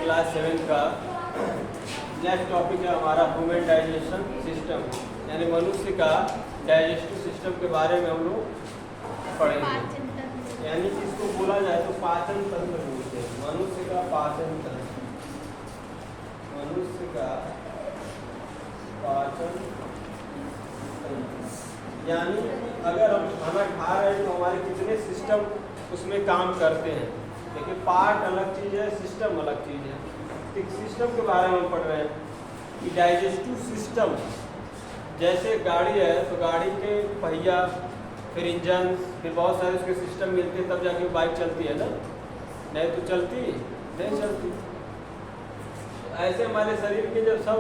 Class 7 का next topic है हमारा ह्यूमन डाइजेशन सिस्टम, यानी मनुष्य का डाइजेस्टिव सिस्टम के बारे में हम लोग पढ़ेंगे। यानी कि इसको बोला जाए तो पाचन तंत्र बोलते हैं। मनुष्य का पाचन तंत्र, मनुष्य का पाचन तंत्र, यानी अगर हम खाना खा रहे हैं तो हमारे कितने सिस्टम उसमें काम करते हैं। देखिए, पार्ट अलग चीज़ है, सिस्टम अलग चीज़ है। एक सिस्टम के बारे में हम पढ़ रहे हैं कि डाइजेस्टिव सिस्टम, जैसे गाड़ी है तो गाड़ी के पहिया, फिर इंजन, फिर बहुत सारे उसके सिस्टम मिलते हैं तब जाके बाइक चलती है ना, नहीं तो चलती नहीं चलती। ऐसे हमारे शरीर के जब सब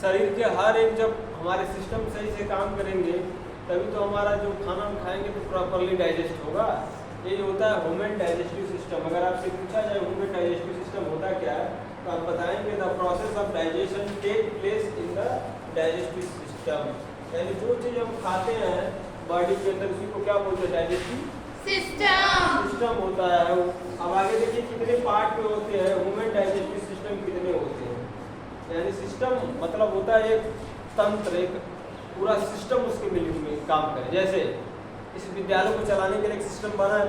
शरीर के हर एक जब हमारे सिस्टम सही से काम करेंगे तभी तो हमारा जो खाना हम खाएंगे तो प्रॉपरली डाइजेस्ट होगा। ये होता है ह्यूमन डाइजेस्टिव सिस्टम। अगर आपसे पूछा जाए ह्यूमन डाइजेस्टिव सिस्टम होता क्या है तो आप बताएंगे the process of digestion take place in the digestive system. यानी जो चीज़ हम खाते हैं बॉडी के अंदर उसी को क्या बोलते हैं, डाइजेस्टिव सिस्टम होता है। अब आगे देखिए कितने पार्ट में होते हैं, ह्यूमन डाइजेस्टिव सिस्टम कितने होते हैं। यानी सिस्टम मतलब होता है एक तंत्र, एक पूरा सिस्टम उसके मिलकर में काम करे। जैसे इस विद्यालय को चलाने के लिए एक सिस्टम बना है,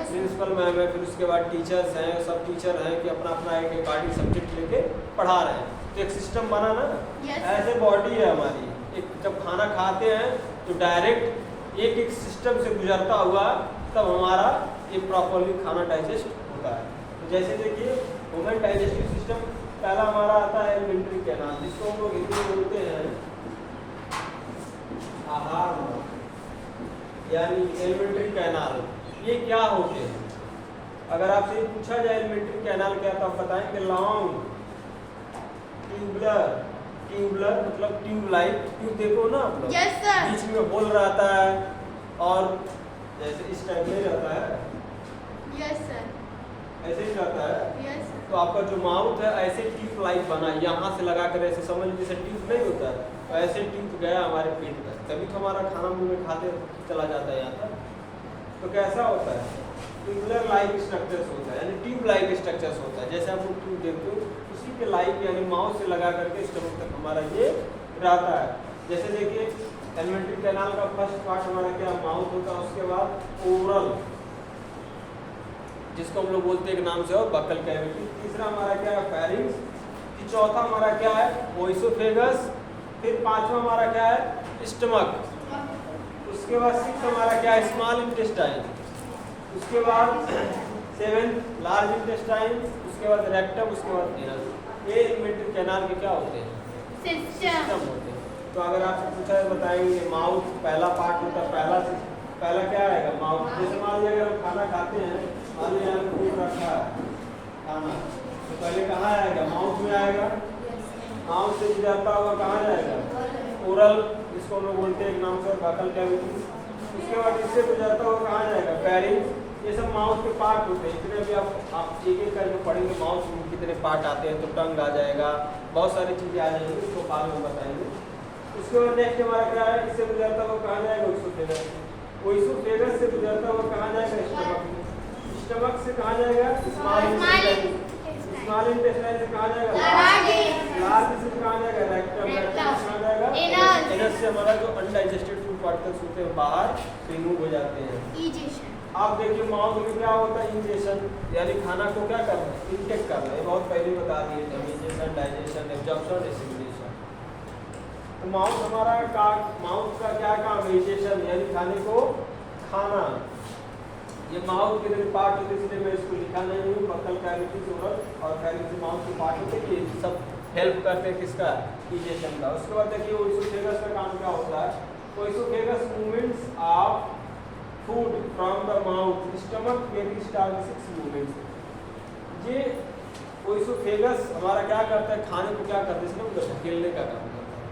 प्रिंसिपल मैम है, फिर उसके बाद टीचर्स हैं, सब टीचर हैं कि अपना अपना एक अकॉर्डिंग सब्जेक्ट लेके पढ़ा रहे हैं, तो एक सिस्टम बना ना। ऐसे बॉडी है हमारी, एक जब खाना खाते हैं तो डायरेक्ट एक एक सिस्टम से गुजरता हुआ तब हमारा ये प्रॉपरली खाना डाइजेस्ट होता है। तो जैसे देखिए ह्यूमन डाइजेस्टिव सिस्टम पहला हमारा आता है एलिमेंट्री कैनाल, जिसको हम लोग हिंदी में बोलते हैं आहार, यानी एलिमेंट्री कैनाल। ये क्या होते हैं? अगर आपसे ये पूछा जाए एलिमेंट्री कैनाल क्या, तो आप बताएंगे लॉन्ग ट्यूबुलर, ट्यूबुलर मतलब ट्यूब लाइक, ट्यूब देखो ना आप लोग, बीच में होल रहता है और जैसे इस टाइप में रहता है, ऐसे ही रहता है। तो आपका जो माउथ है ऐसे ट्यूब लाइक बना, यहाँ से लगा कर ऐसे समझ जैसे ट्यूब नहीं होता है, तो ऐसे ट्यूब गया हमारे पेट में, तभी तो हमारा खाना मुंह में खाते चला जाता है यहाँ तक। तो कैसा होता है, ट्यूबुलर लाइक स्ट्रक्चर्स होता है, यानी ट्यूब लाइक स्ट्रक्चर्स होता है। जैसे आप लोग ट्यूब देखते हो उसी के लाइक, यानी माउथ से लगा करके स्टमक तक हमारा ये रहता है। जैसे देखिए एलिमेंट्री कैनाल का फर्स्ट पार्ट हमारा क्या, माउथ होता है, उसके बाद ओरल, जिसको हम लोग बोलते हैं एक नाम से, और बकल कैविटी। तीसरा हमारा क्या है, फेरिंक्स। चौथा हमारा क्या है, ओइसोफेगस। फिर पांचवा हमारा क्या है, स्टमक। उसके बाद सिक्स हमारा क्या है, स्मॉल इंटेस्टाइन। उसके बाद सेवेंथ लार्ज इंटेस्टाइन। उसके बाद रेक्टम, उसके बाद एनस। ये एलिमेंट्री कैनाल के क्या होते हैं, सिस्टम होते हैं। तो अगर आपसे पूछा है बताएंगे माउथ पहला पार्ट होता है, पहला क्या आएगा, माउथ। जैसे मान लीजिए अगर हम खाना खाते हैं, मान लीजिए हमने फूड रखा है खाना, तो पहले कहाँ आएगा, माउथ में आएगा। माउथ से गुजरता हुआ कहाँ जाएगा, ओरल, जिसको हम लोग बोलते हैं एक नाम से, बकल कैविटी। उसके बाद इससे गुजरता हुआ कहाँ जाएगा, फेरिंक्स। ये सब माउथ के पार्ट होते हैं। इतने भी आप एक एक करके पढ़ेंगे माउथ में कितने पार्ट आते हैं, तो टंग आ जाएगा, बहुत सारी चीज़ें आ जाएंगी, उसको बाद में बताएंगे। उसके बाद नेक्स्ट हमारा क्या है, इससे गुजरता हुआ कहाँ जाएगा, ओइसोफेगस। ओइसोफेगस से गुजरता हुआ कहाँ जाएगा, स्टमक। स्टमक से कहाँ जाएगा, स्मॉल इंटेस्टाइन। स्मॉल इंटेस्टाइन से कहाँ जाएगा, लार्ज से कहाँ जाएगा, रेक्टम। रेक्टम से कहाँ जाएगा, एनस। से हमारा जो अनडाइजेस्टेड फूड पार्टिकल्स होते हैं बाहर रिमूव हो जाते हैं। आप देखिए माउथ में क्या होता है, इंजेशन, यानी खाना को क्या करना है, इंटेक करना है। बहुत पहले बता दिए थे, इंजेशन, डाइजेशन, एब्जॉर्प्शन, एसिमिलेशन। तो माउथ हमारा माउथ का क्या काम है, इंजेशन, यानी खाने को खाना। ये माउथ के लिए पार्ट होते, इसलिए मैं इसको लिखा नहीं हूँ। बकल कैविटी, ओरल और फेरिंक्स माउथ के पार्ट होते हैं, ये सब हेल्प करते हैं किसका, इंजेशन का। उसके बाद देखिए ओइसोफेगस का काम क्या होता है, oesophagus movements of food from the mouth stomach very start 6 movements. ये ओइसोफेगस हमारा क्या करता है, खाने को क्या करता है, इसमें धकेलने का काम करता है।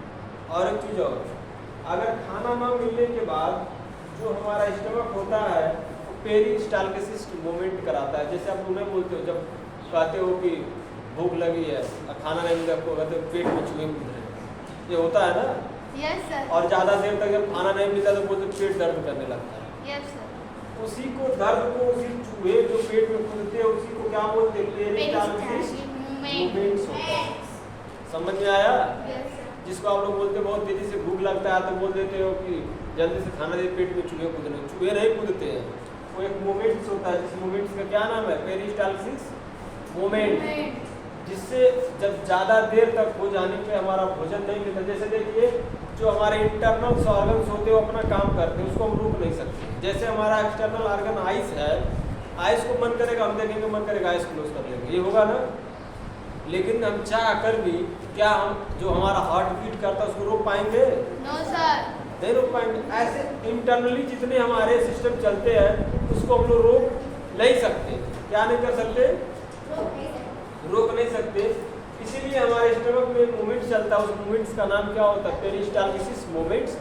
और एक चीज़ और, अगर खाना ना मिलने के बाद जो हमारा स्टमक होता है वो पेरिस्टाल्टिस मूवमेंट कराता है। जैसे आप उन्हें बोलते हो, जब कहते हो कि भूख लगी है और खाना नहीं मिला, आपको कहते हो पेट में चूहे घूम रहे हैं, ये होता है ना। Yes sir. और ज़्यादा देर तक जब खाना नहीं मिलता तो बोलते पेट दर्द करने लगता है। Yes sir. उसी को दर्द को, उसी चूहे जो पेट में कूदते हैं उसी को इसको क्या बोलते हैं? पेरिस्टाल्सिस मूवमेंट्स होता है। समझ में आया? जिसको आप लोग बोलते बहुत तेजी से भूख लगता है तो बोल देते हो कि जल्दी से खाना दे, पेट में चूहे कूदने। चूहे नहीं कूदते हैं, वो एक मूवमेंट्स होता है। जिस मूवमेंट्स का क्या नाम है? Peristalsis movement. जिससे जब ज़्यादा देर तक हो जाने पे हमारा भोजन नहीं मिलता, जैसे देखिए जो हमारे इंटरनल ऑर्गन्स होते हैं वो अपना काम करते हैं, उसको हम रोक नहीं सकते। जैसे हमारा एक्सटर्नल ऑर्गन आइस है, आइस को मन करेगा हम देखेंगे, मन करेगा आइस क्लोज कर लेंगे, ये होगा ना। लेकिन हम चाह कर भी क्या हम जो हमारा हार्ट बीट करता है उसको रोक पाएंगे? नो सर, नहीं रोक पाएंगे। ऐसे इंटरनली जितने हमारे सिस्टम चलते हैं उसको हम लोग रोक नहीं सकते। क्या नहीं कर सकते? रोक नहीं सकते। इसीलिए हमारे स्टमक में मूवमेंट चलता है, उस मूवमेंट्स का नाम क्या होता है? Peristalsis movements.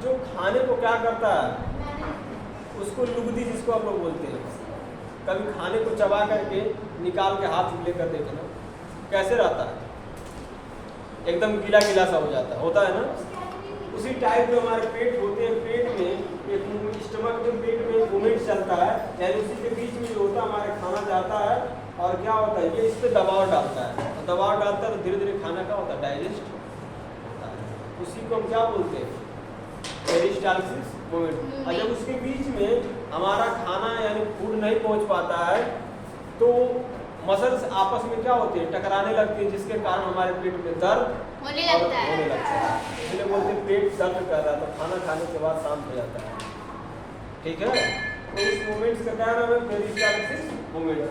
जो खाने को क्या करता है? उसको लुगदी जिसको हम लोग बोलते हैं। कभी खाने को चबा करके निकाल के हाथ में लेकर देखना कैसे रहता है, एकदम गीला गीला सा हो जाता है, होता है ना। उसी टाइप जो हमारे पेट होते हैं, पेट में एक स्टमक में पेट में मूवमेंट चलता है, यानी उसी के बीच में जो होता है हमारे खाना जाता है और क्या होता है ये इस पर दबाव डालता है, और दबाव डालता है तो धीरे धीरे खाना क्या होता है? डाइजेस्ट होता है। उसी को हम क्या बोलते हैं? Peristalsis movement. और जब उसके बीच में हमारा खाना यानी फूड नहीं पहुंच पाता है तो मसल्स आपस में क्या होते हैं? टकराने लगती है, जिसके कारण हमारे पेट में दर्द होने लगता है। इसलिए बोलते हैं पेट दर्द कर रहा है, तो खाना खाने के बाद शांत हो जाता है। ठीक है, तो इस मूवमेंट्स का क्या नाम है? Peristalsis movement.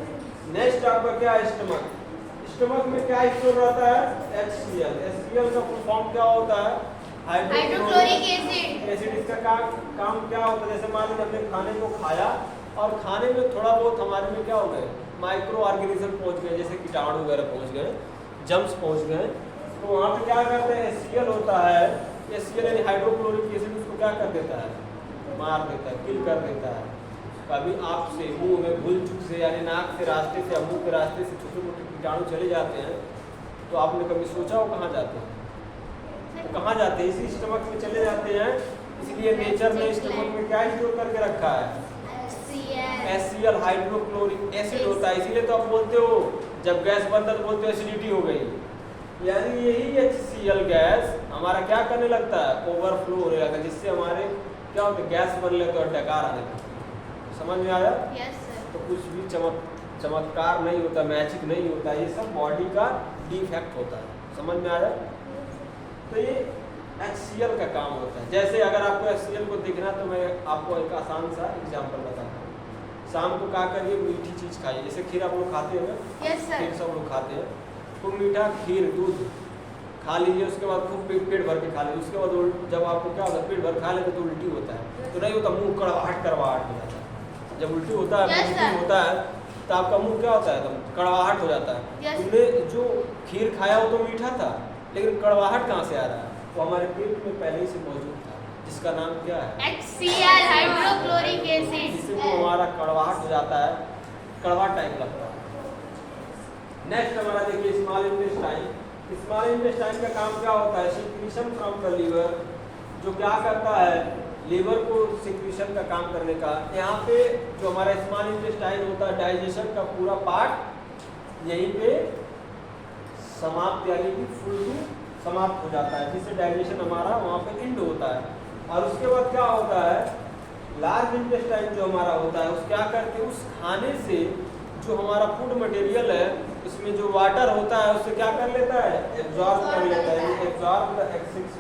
नेक्स्ट आपका क्या है? स्टमक। स्टमक में क्या स्टोर रहता है? HCl। HCl का फुल फॉर्म क्या होता है? Hydrochloric acid. इसका काम क्या होता है? जैसे मान लीजिए हमने खाने को खाया और खाने में थोड़ा बहुत हमारे में क्या हो गए? माइक्रो ऑर्गेनिज्म पहुंच गए, जैसे कीटाणु वगैरह पहुंच गए, जम्स पहुंच गए, तो वहाँ पे क्या करते हैं? HCl होता है। HCl यानी हाइड्रोक्लोरिक एसिड, उसको क्या कर देता है? मार देता है, किल कर देता है। कभी आपसे मुंह में भूल चुक से यानी नाक के रास्ते से या मुंह के रास्ते से छोटे मोटे कीटाणु चले जाते हैं, तो आपने कभी सोचा हो कहाँ जाते हैं? तो कहाँ जाते हैं? इसी स्टमक में चले जाते हैं। इसलिए नेचर ने स्टमक में क्या स्टोर करके रखा है? HCl हाइड्रोक्लोरिक एसिड होता है। इसीलिए तो आप बोलते हो जब गैस बनता तो बोलते हो एसिडिटी हो गई, यानी यही HCl गैस हमारा क्या करने लगता है? ओवरफ्लो होने लगता है, जिससे हमारे क्या होता है? गैस बन लेते और डकार आने लगता है। समझ में आया? Yes sir. तो कुछ भी चमत्कार नहीं होता, मैजिक नहीं होता, ये सब बॉडी का डिफेक्ट होता है। समझ में आया? तो ये HCl का काम होता है। जैसे अगर आपको HCl को देखना तो मैं आपको एक आसान सा एग्जांपल बताता हूँ। शाम को क्या करिए? मीठी चीज़ खाइए, जैसे खीर आप लोग खाते हैं ना? Yes sir. खीर सब लोग खाते हैं, तो मीठा खीर दूध खा लीजिए, उसके बाद खूब पेट भर के खा लीजिए। उसके बाद जब आपको क्या होता है? पेट भर खा लेते तो उल्टी होता है, तो नहीं होता, मुँह कड़वाहट हो जाता है। जब उल्टी होता है, होता है तो आपका मुंह क्या होता है? एकदम कड़वाहट हो जाता है। तुमने जो खीर खाया वो तो मीठा था, लेकिन कड़वाहट कहाँ से आ रहा है? वो हमारे पेट में पहले ही से मौजूद था, जिसका नाम क्या है? HCl hydrochloric acid. जिससे वो हमारा कड़वाहट हो जाता है, कड़वा टाइप लगता है। नेक्स्ट हमारा देखिए स्मॉल इंटेस्टाइन। स्मॉल इंटेस्टाइन का काम क्या होता है? सिक्रीशन फ्रॉम द लीवर, जो क्या करता है? लीवर को सिक्रीशन का काम करने का। यहाँ पे जो हमारा स्मॉल इंटेस्टाइन होता है, डाइजेशन का पूरा पार्ट यहीं पे समाप्त यानी कि फुल समाप्त हो जाता है, जिससे डाइजेशन हमारा वहाँ पे एंड होता है। और उसके बाद क्या होता है? लार्ज इंटेस्टाइन जो हमारा होता है, उस क्या करके उस खाने से जो हमारा फूड मटेरियल है उसमें जो वाटर होता है उससे क्या कर लेता है? एब्जॉर्ब कर लेता है। एब्जॉर्ब द एक्सेस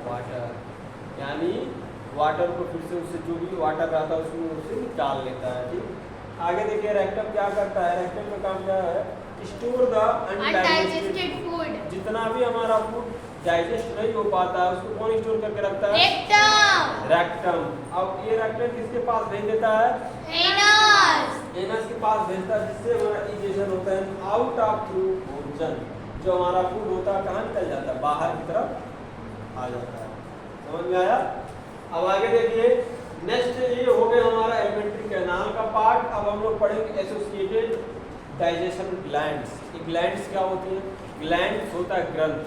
वाटर, यानी वाटर को फिर से उससे जो भी वाटर रहता है उसमें उसे निकाल लेता है। ठीक, आगे देखिए रेक्टम क्या करता है? रेक्टम का काम क्या है? Store the undigested food. जितना भी हमारा फूड डाइजेस्ट नहीं हो पाता है उसको कौन स्टोर करके रखता है? रेक्टम। अब ये रेक्टम किसके पास भेज देता है? एनस के पास भेजता है, जिससे हमारा इजेशन होता है आउट ऑफ थ्रू भोजन। जो हमारा फूड होता है कहाँ निकल जाता है? बाहर की तरफ आ जाता है। समझ में आया? अब आगे देखिए नेक्स्ट ये हो गया हमारा एलिमेंट्री कैनाल का पार्ट। अब हम लोग पढ़ेंगे एसोसिएटेड डाइजेशन ग्लैंड्स। ये ग्लैंड्स क्या होती हैं? ग्लैंड्स होता है ग्रंथ।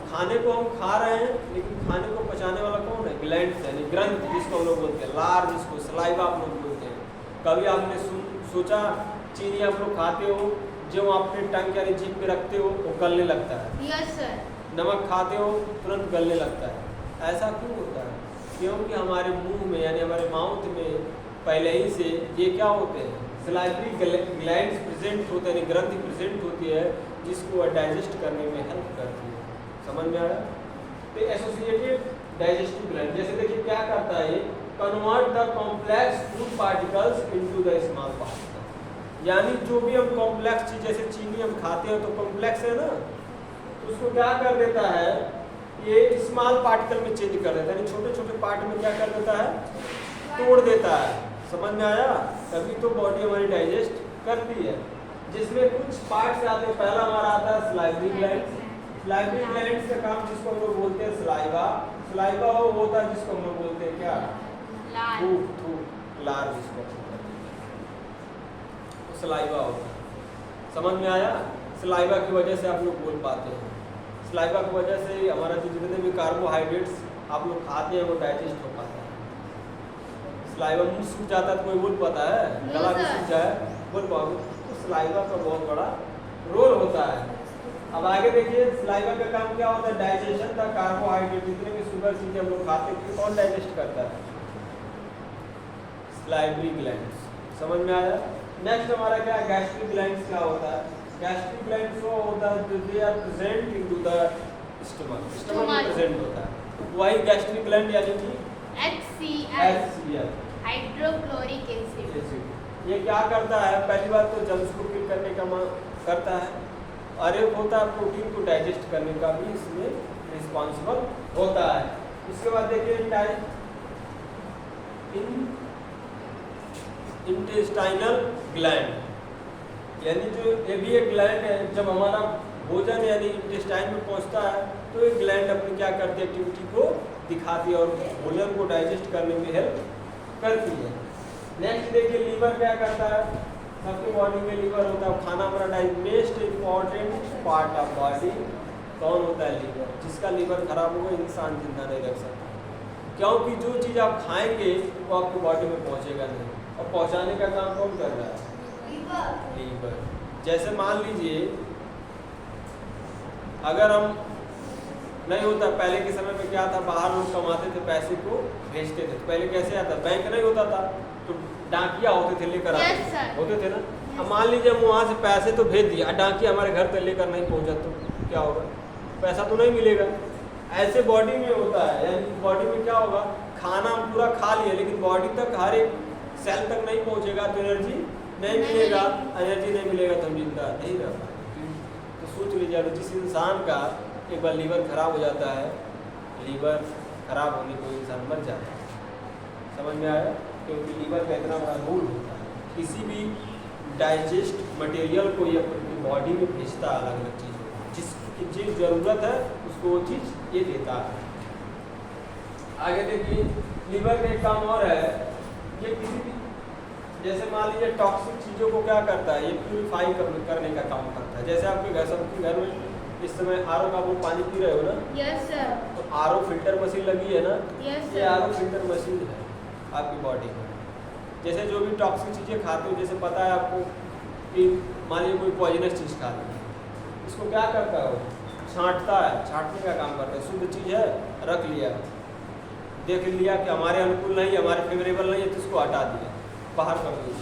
खाने को हम खा रहे हैं लेकिन खाने को पचाने वाला कौन है? ग्लैंड्स यानी ग्रंथ, जिसको हम लोग बोलते हैं। लार्ज, जिसको सलाइवा आप लोग बोलते हैं। कभी आपने सोचा चीनी आप लोग खाते हो, जो आप अपने टंग यानी जीभ पे रखते हो वो गलने लगता है। Yes sir. नमक खाते हो तुरंत गलने लगता है। ऐसा क्यों होता है? क्योंकि हमारे मुंह में यानी हमारे माउथ में पहले ही से ये क्या होते हैं, सलाइवरी ग्लैंड्स प्रेजेंट होते हैं, ग्रंथि प्रेजेंट होती है जिसको डाइजेस्ट करने में हेल्प करती है। समझ में आया? तो एसोसिएटेड डाइजेस्टिव ग्लैंड जैसे देखिए क्या करता है, convert the complex food particles into the small particle. यानी जो भी हम कॉम्प्लेक्स चीज जैसे चीनी हम खाते हैं तो कॉम्प्लेक्स है ना, तो उसको क्या कर देता है, ये स्मॉल पार्टिकल में चेंज कर देता है, यानी छोटे छोटे पार्ट में क्या कर देता है, तोड़ देता है। समझ में आया? तभी तो बॉडी हमारी डाइजेस्ट करती है। जिसमें कुछ पार्ट्स आते हैं, पहला हमारा आता है सलाइवरी ग्लैंड। सलाइवरी ग्लैंड का काम जिसको हम लोग बोलते हैं सलाइवा। सलाइवा वो होता है जिसको हम लोग बोलते हैं क्या, थूक लार जिसको सलाइवा होता है। समझ में आया? सलाइवा की वजह से आप लोग बोल पाते हैं। सलाइवा की वजह से हमारा जो जितने भी कार्बोहाइड्रेट्स आप लोग खाते हैं वो डाइजेस्ट हो पाता है। सलाइवा मुंह सूख जाता है तो कोई बोल पाता है, गला भी सूख जाए बोल पाओगे, तो सलाइवा का बहुत बड़ा रोल होता है। अब आगे देखिए सलाइवा का काम क्या होता है, डाइजेशन का। कार्बोहाइड्रेट जितने भी शुगर चीजें हम लोग खाते हैं कौन डाइजेस्ट करता है, सलाइवरी ग्लैंड्स। समझ में आया? नेक्स्ट हमारा क्या है, गैस्ट्रिक ग्लैंड्स क्या होता है। गैस्ट्रिक ग्लैंड्स वो होता है जो they are present into the stomach में प्रेजेंट होता है। वही गैस्ट्रिक ग्लैंड यानी कि HCl हाइड्रोक्लोरिक एसिड। ये क्या करता है, पहली बात तो जम्स को फिल करने का करता है, और एक होता है प्रोटीन को डाइजेस्ट करने का भी इसमें रिस्पॉन्सिबल होता है। उसके बाद देखिए इंटेस्टाइनल ग्लैंड, यानी जो ये भी एक ग्लैंड है। जब हमारा भोजन यानी इंटेस्टाइन में पहुंचता है तो एक ग्लैंड अपनी क्या करती है, एक्टिविटी को दिखाती है और भोजन को डाइजेस्ट करने में हेल्प करती है। नेक्स्ट देखिए लीवर क्या करता है, सबके बॉडी में लीवर होता है। खाना हमारा most important part of body कौन होता है, लीवर। जिसका लीवर खराब होगा इंसान जिंदा नहीं रख सकता, क्योंकि जो चीज़ आप खाएंगे वो आपकी बॉडी में पहुंचेगा नहीं, और पहुंचाने का काम कौन कर रहा है, लीवर। जैसे मान लीजिए अगर हम नहीं होता, पहले के समय में क्या था, बाहर लोग कमाते थे पैसे को भेजते थे, तो पहले कैसे आता, बैंक नहीं होता था तो डाकिया होते थे लेकर आते होते थे ना। अब मान लीजिए हम वहाँ से पैसे तो भेज दिया, डाकिया हमारे घर तक लेकर नहीं पहुँचा तो क्या होगा, पैसा तो नहीं मिलेगा। ऐसे बॉडी में होता है, यानी बॉडी में क्या होगा, खाना हम पूरा खा लिए लेकिन बॉडी तक हर एक सेल तक नहीं पहुँचेगा तो एनर्जी नहीं मिलेगा, एनर्जी नहीं मिलेगा तो हम जिंदा नहीं रह पाएंगे। तो सोच लीजिए अगर जिस इंसान का एक बार लीवर खराब हो जाता है, लीवर खराब होने को इंसान मर जाता है। समझ में आया? क्योंकि लीवर का इतना बड़ा रोल होता है, किसी भी डाइजेस्ट मटेरियल को ये अपनी बॉडी में भेजता है, अलग अलग चीज़ों जिसकी चीज़ ज़रूरत है उसको वो चीज़ ये देता है। आगे देखिए लीवर का एक काम और है, ये किसी भी जैसे मान लीजिए टॉक्सिक चीज़ों को क्या करता है, ये प्यूरिफाई करने का काम करता है। जैसे आपके घर सबके घर में इस समय आरओ का वो पानी पी रहे हो ना, यस सर, तो आरओ फिल्टर मशीन लगी है ना, यस ये आरओ फिल्टर मशीन है आपकी बॉडी में। जैसे जो भी टॉक्सिक चीज़ें खाते हो, जैसे पता है आपको कि मान लीजिए कोई पॉइजनस चीज़ खा ली, इसको क्या करता है, छांटता है, छांटने का काम करता है। शुद्ध चीज़ है रख लिया, देख लिया कि हमारे अनुकूल नहीं, हमारे फेवरेबल नहीं है तो इसको हटा दिया, बाहर कर दिया।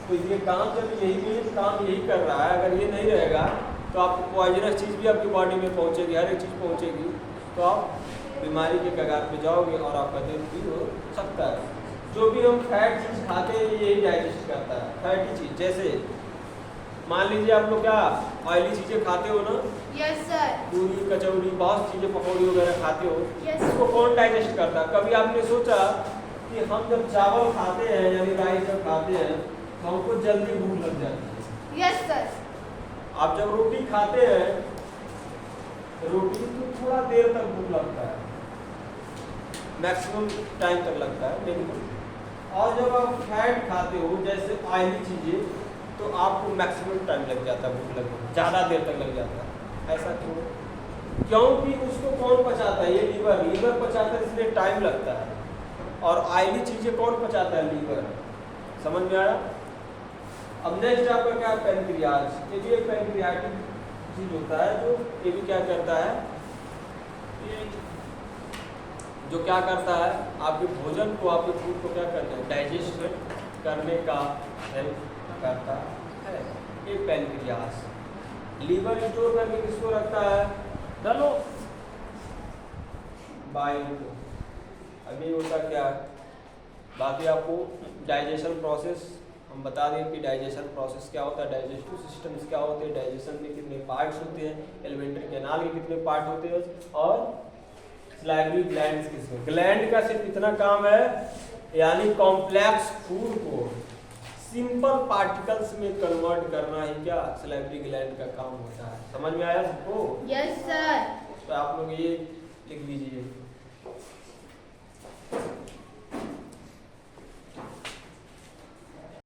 तो ये काम जब यही काम यही कर रहा है, अगर ये नहीं रहेगा तो आपको पॉइजनस चीज़ भी आपकी बॉडी में पहुंचेगी, हर एक चीज़ पहुंचेगी, तो आप बीमारी के कगार पे जाओगे और आपका डेथ भी हो सकता है। जो भी हम फैट चीज़ खाते हैं यही डाइजेस्ट करता है, फैटी चीज़। जैसे मान लीजिए आप लोग क्या ऑयली चीज़ें खाते हो ना, यस सर, पूरी कचौड़ी बहुत चीज़ें पकौड़ी वगैरह खाते हो, यस, इसको कौन डाइजेस्ट करता है। कभी आपने सोचा कि हम जब चावल खाते हैं यानी राइस जब खाते हैं तो हमको जल्दी भूख लग जाती है, यस सर। आप जब रोटी खाते हैं, रोटी तो थोड़ा देर तक भूख लगता है, मैक्सिमम टाइम तक लगता है मिनिमम। और जब आप फैट खाते हो जैसे ऑयली चीज़ें, तो आपको मैक्सिमम टाइम लग जाता है भूख लगने, ज़्यादा देर तक लग जाता है। ऐसा क्यों? क्योंकि उसको कौन पचाता है, ये लीवर पचाता है, इसलिए टाइम लगता है। और ऑयली चीज़ें कौन पचाता है, लीवर। समझ में आया? अब नेक्स्ट आपका क्या है, पैनक्रियाज। ये भी एक पैनक्रियाटिक चीज होता है जो ये भी क्या करता है, ये जो क्या करता है आपके भोजन को, आपके फूड को क्या करता है, डाइजेस्ट करने का हेल्प करता है। ये पैनक्रियाज। लीवर स्टोर करके किसको रखता है, डालो बाइल को। अभी होता क्या है, बाकी आपको डाइजेशन प्रोसेस हम बता दें कि डाइजेशन प्रोसेस क्या होता है, डाइजेस्टिव सिस्टम्स क्या होते हैं, डाइजेशन में कितने पार्ट्स होते हैं, एलिमेंट्री कैनाल के कितने पार्ट होते हैं, और सलाइवरी ग्लैंड्स किसके। ग्लैंड का सिर्फ इतना काम है, यानी कॉम्प्लेक्स फूड को सिंपल पार्टिकल्स में कन्वर्ट करना ही क्या सलाइवरी ग्लैंड का काम होता है। समझ में आया सबको? Yes sir. तो आप लोग ये लिख लीजिए।